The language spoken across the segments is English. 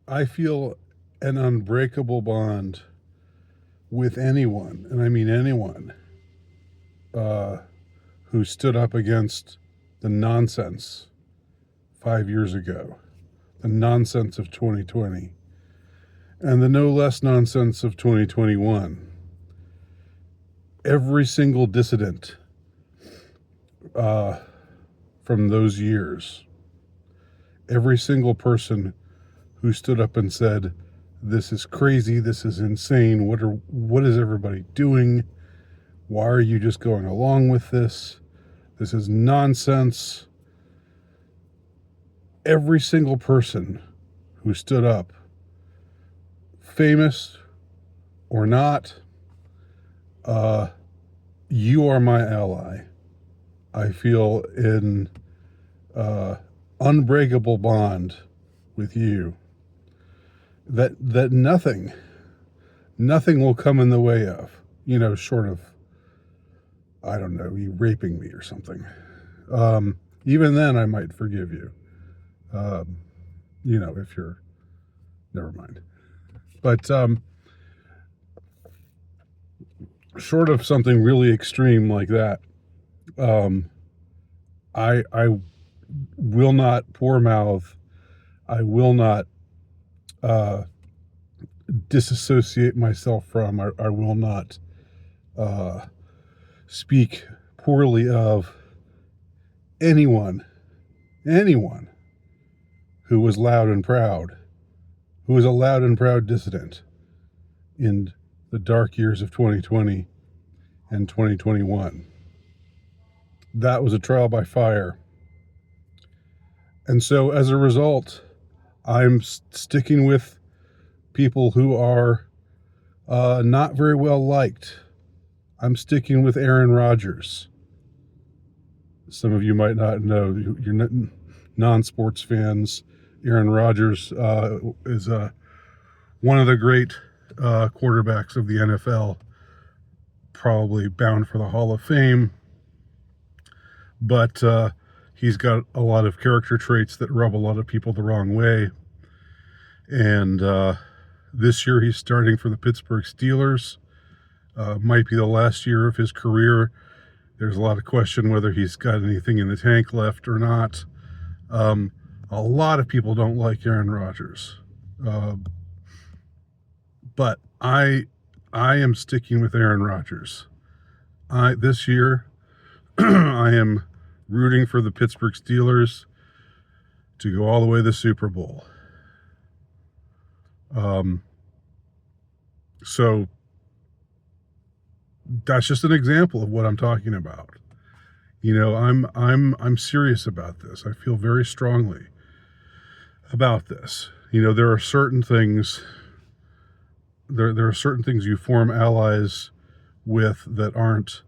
I feel an unbreakable bond with anyone, and I mean anyone, uh, who stood up against the nonsense 5 years ago, the nonsense of 2020, and the no less nonsense of 2021. Every single dissident uh, from those years, every single person who stood up and said, "This is crazy. This is insane. What is everybody doing? Why are you just going along with this? This is nonsense." Every single person who stood up, famous or not, uh, you are my ally. I feel in uh, unbreakable bond with you that nothing will come in the way of, short of, I don't know, you raping me or something. Even then, I might forgive you. Um, if you're, never mind. But short of something really extreme like that, um, I will not pour mouth. I will not uh, disassociate myself from. I will not uh, speak poorly of anyone who was loud and proud, who was a loud and proud dissident in the dark years of 2020 and 2021. That was a trial by fire. And so as a result, I'm sticking with people who are not very well liked. I'm sticking with Aaron Rodgers. Some of you might not know, you're non-sports fans. Aaron Rodgers is one of the great quarterbacks of the NFL, probably bound for the Hall of Fame. But he's got a lot of character traits that rub a lot of people the wrong way. And this year he's starting for the Pittsburgh Steelers. Might be the last year of his career. There's a lot of question whether he's got anything in the tank left or not. A lot of people don't like Aaron Rodgers. But I am sticking with Aaron Rodgers. This year, I am rooting for the Pittsburgh Steelers to go all the way to the Super Bowl. So that's just an example of what I'm talking about. I'm serious about this. I feel very strongly about this. There are certain things. There are certain things you form allies with that aren't,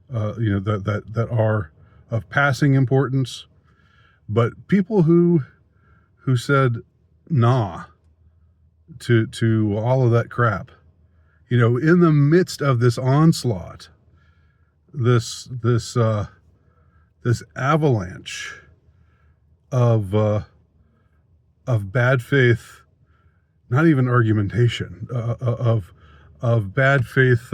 that are of passing importance. But people who said nah to all of that crap, in the midst of this onslaught, this avalanche of bad faith, not even argumentation, of bad faith,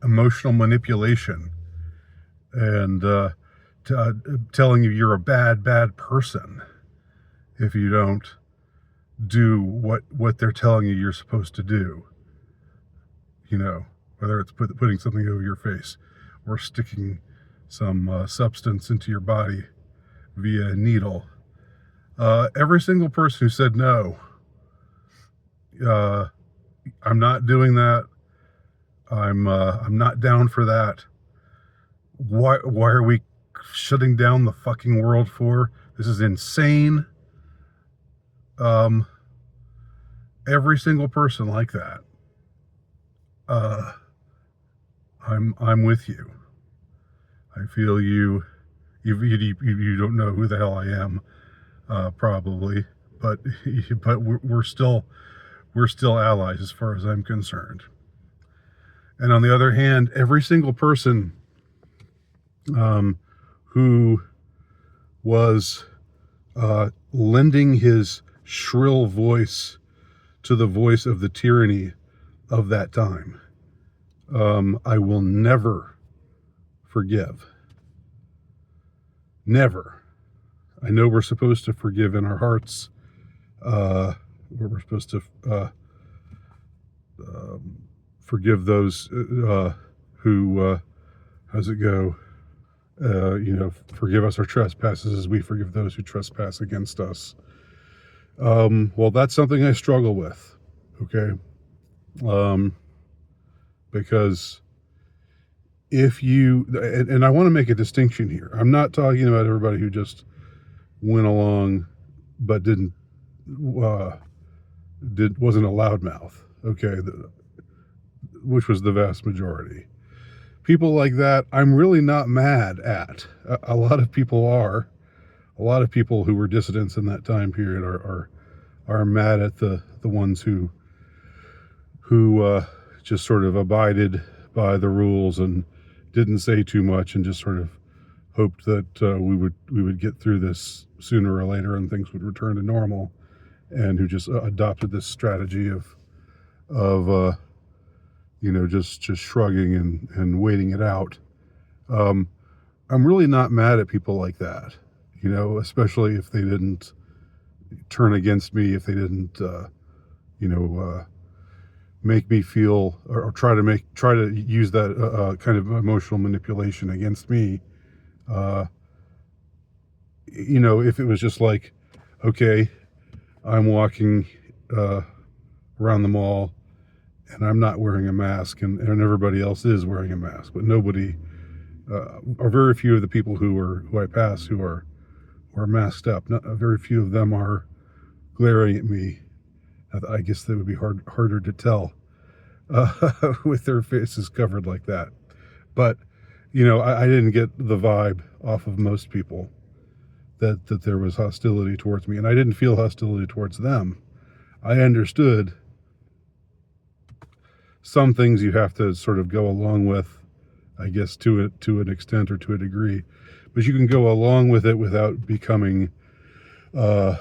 emotional manipulation, and telling you you're a bad person if you don't do what they're telling you you're supposed to do. Whether it's putting something over your face or sticking some substance into your body via a needle. Every single person who said no, I'm not doing that. I'm not down for that. Why are we shutting down the fucking world for? This is insane. Every single person like that. I'm with you. I feel you don't know who the hell I am, probably, but we're still allies as far as I'm concerned. And on the other hand, every single person who was lending his shrill voice to the voice of the tyranny of that time. I will never forgive. Never. I know we're supposed to forgive in our hearts. We're supposed to forgive those who, how's it go? Forgive us our trespasses as we forgive those who trespass against us. Well, that's something I struggle with. Okay. Because if you, and I want to make a distinction here. I'm not talking about everybody who just went along but wasn't a loudmouth. Okay. Which was the vast majority. People like that, I'm really not mad at. A lot of people are. A lot of people who were dissidents in that time period are mad at the ones who just sort of abided by the rules and didn't say too much and just sort of hoped that we would get through this sooner or later and things would return to normal, and who just adopted this strategy of just shrugging and waiting it out. I'm really not mad at people like that, especially if they didn't turn against me, if they didn't, make me feel or try to use that kind of emotional manipulation against me. If it was just like, okay, I'm walking around the mall and I'm not wearing a mask and everybody else is wearing a mask, but nobody, or very few of the people who I pass who are masked up, very few of them are glaring at me. I guess that would be harder to tell with their faces covered like that. But, I didn't get the vibe off of most people that there was hostility towards me, and I didn't feel hostility towards them. I understood some things you have to sort of go along with, I guess, to an extent or to a degree, but you can go along with it without becoming a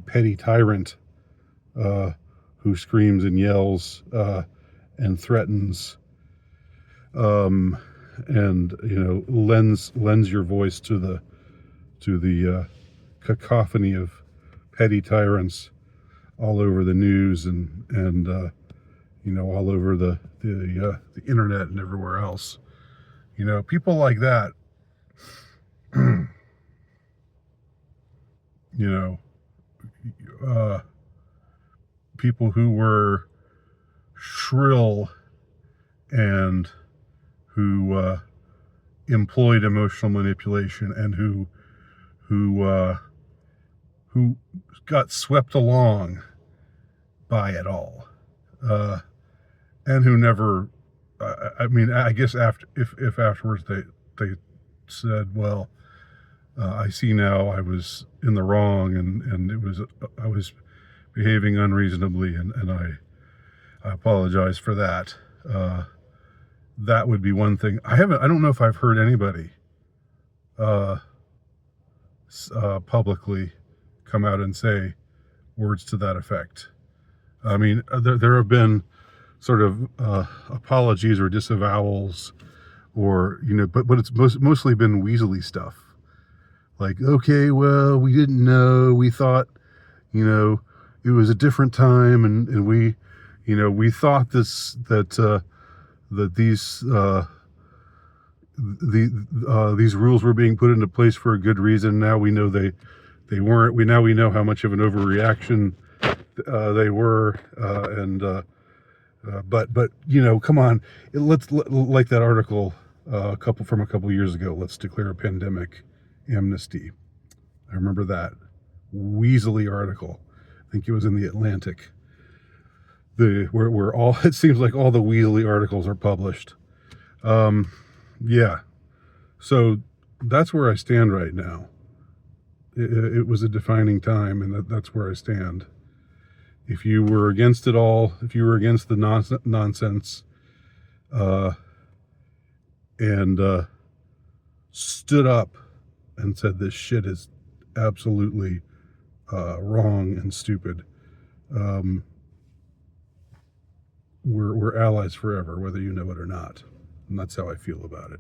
petty tyrant who screams and yells and threatens and lends your voice to the cacophony of petty tyrants all over the news and all over the internet and everywhere else. People like that, people who were shrill and who employed emotional manipulation and who got swept along by it all, and who never. I guess if afterwards they said, well, I see now I was in the wrong and I was behaving unreasonably and I apologize for that. That would be one thing. I don't know if I've heard anybody publicly come out and say words to that effect. I mean, there have been sort of apologies or disavowals, or but it's mostly been weaselly stuff. Like, okay, well, we didn't know. We thought, it was a different time, and we thought that these rules were being put into place for a good reason. Now we know they weren't. We know how much of an overreaction they were, but come on, let's like that article a couple years ago. Let's declare a pandemic amnesty. I remember that weaselly article. I think it was in the Atlantic. Where all it seems like all the weaselly articles are published. Yeah. So that's where I stand right now. It was a defining time, and that's where I stand. If you were against it all, if you were against the nonsense, and stood up and said this shit is absolutely wrong and stupid, we're allies forever, whether you know it or not. And that's how I feel about it.